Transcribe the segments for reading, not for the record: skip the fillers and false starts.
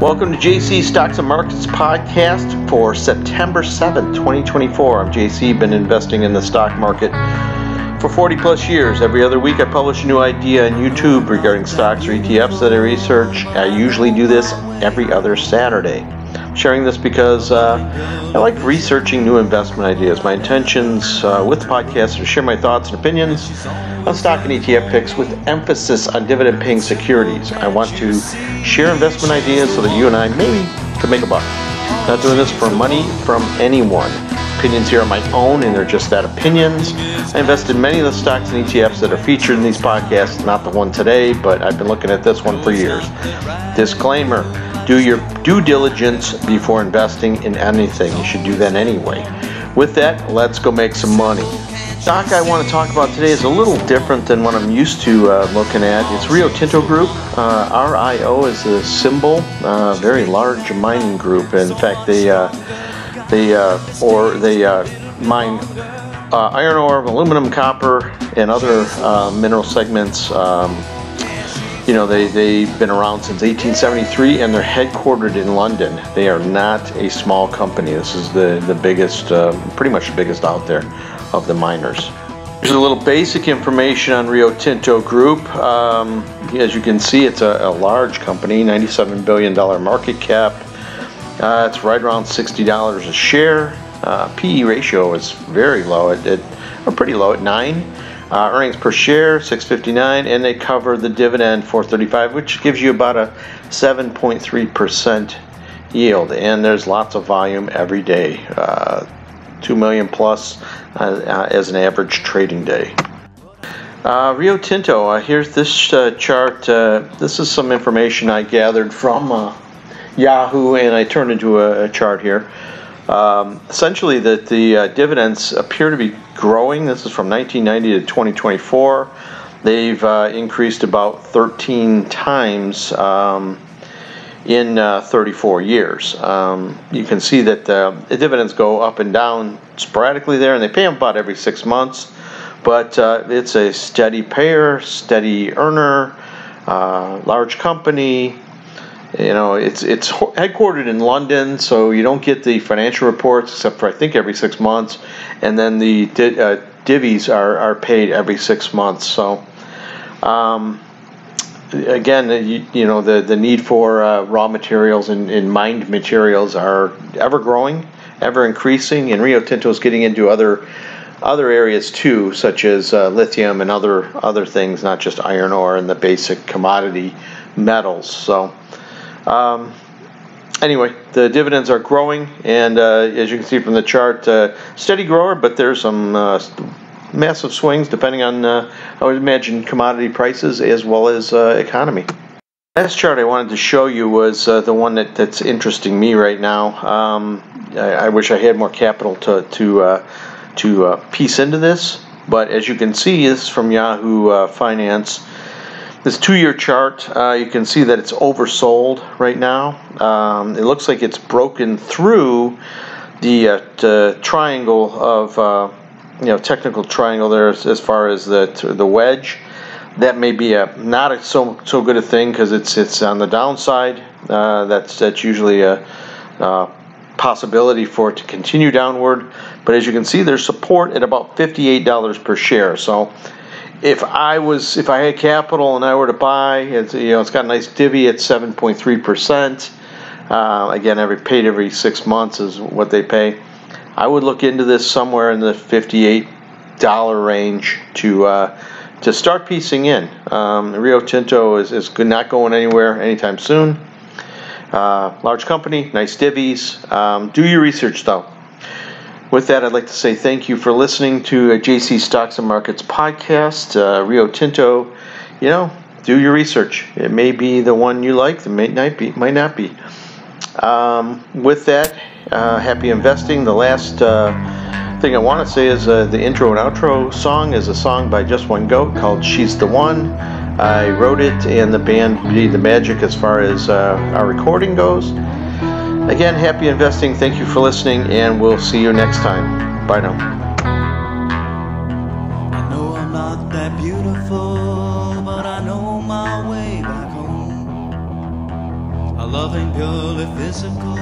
Welcome to JC Stocks and Markets podcast for September 7th, 2024. I'm JC, been investing in the stock market for 40 plus years. Every other week I publish a new idea on YouTube regarding stocks or ETFs that I research. I usually do this every other Saturday. I'm sharing this because I like researching new investment ideas. My intentions with the podcast are to share my thoughts and opinions on stock and ETF picks with emphasis on dividend-paying securities. I want to share investment ideas so that you and I maybe can make a buck. Not doing this for money from anyone. Opinions here are my own, and they're just that, opinions. I invest in many of the stocks and ETFs that are featured in these podcasts, not the one today, but I've been looking at this one for years. Disclaimer, do your due diligence before investing in anything. You should do that anyway. With that, let's go make some money. Stock I want to talk about today is a little different than what I'm used to looking at. It's Rio Tinto Group. RIO is the symbol. Very large mining group. In fact, they mine iron ore, aluminum, copper, and other mineral segments. They've been around since 1873, and they're headquartered in London. They are not a small company. This is the biggest, pretty much the biggest out there of the miners. Here's a little basic information on Rio Tinto Group. As you can see, it's a large company, $97 billion market cap. It's right around $60 a share. PE ratio is very low, or pretty low at 9. Earnings per share, $6.59, and they cover the dividend, $4.35, which gives you about a 7.3% yield. And there's lots of volume every day, 2 million plus as an average trading day. Rio Tinto, here's this chart. This is some information I gathered from Yahoo, and I turned into a chart here. Essentially, that the dividends appear to be growing. This is from 1990 to 2024. They've increased about 13 times in 34 years. You can see that the dividends go up and down sporadically there, and they pay them about every 6 months. But it's a steady payer, steady earner, large company. You know, it's headquartered in London, so you don't get the financial reports except for I think every 6 months, and then the divvies are paid every 6 months. So again, the need for raw materials and mined materials are ever growing, ever increasing, and Rio Tinto is getting into other areas too, such as lithium and other things, not just iron ore and the basic commodity metals. So anyway, the dividends are growing, and as you can see from the chart, steady grower, but there's some massive swings depending on, I would imagine, commodity prices as well as economy. Last chart I wanted to show you was the one that's interesting me right now. I wish I had more capital to piece into this, but as you can see, this is from Yahoo Finance. This 2-year chart, you can see that it's oversold right now. It looks like it's broken through the triangle of, technical triangle there as far as the wedge. That may be not so good a thing because it's on the downside. That's usually a possibility for it to continue downward. But as you can see, there's support at about $58 per share. So if I had capital and I were to buy, it's got a nice divvy at 7.3%. Again, paid every 6 months is what they pay. I would look into this somewhere in the $58 range to start piecing in. Rio Tinto is not going anywhere anytime soon. Large company, nice divvies. Do your research though. With that, I'd like to say thank you for listening to JC Stocks and Markets podcast. Rio Tinto, do your research. It may be the one you like, it might not be. With that, happy investing. The last thing I want to say is the intro and outro song is a song by Just One Goat called She's the One. I wrote it, and the band did the magic as far as our recording goes. Again, happy investing. Thank you for listening, and we'll see you next time. Bye now. I know I'm not that beautiful, but I know my way back home. I love ain't purely physical,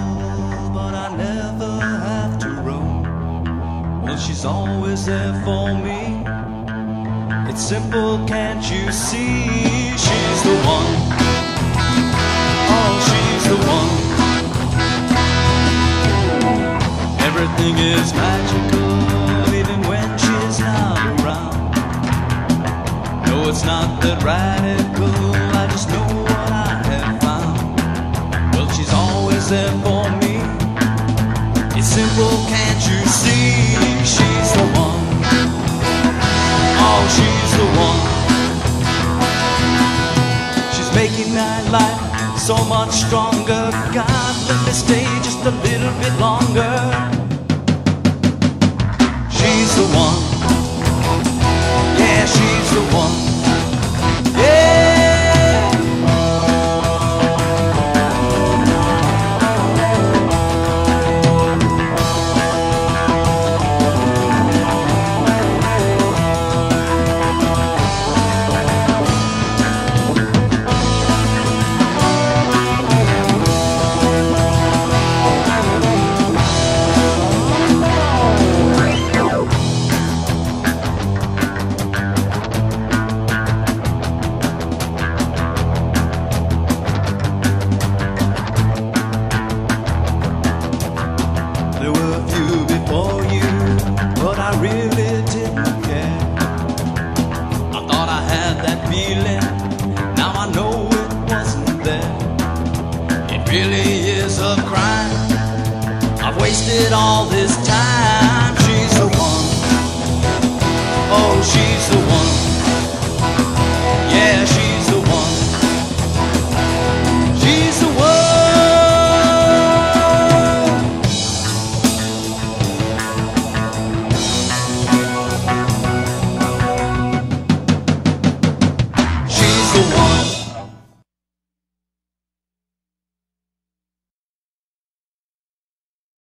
but I never have to roam. Well, she's always there for me. It's simple, can't you see? She's the one. Oh, she's the one. Everything is magical, even when she's not around. No, it's not that radical, I just know what I have found. Well, she's always there for me. It's simple, can't you see? She's the one. Oh, she's the one. She's making my life so much stronger. God, let me stay just a little bit longer.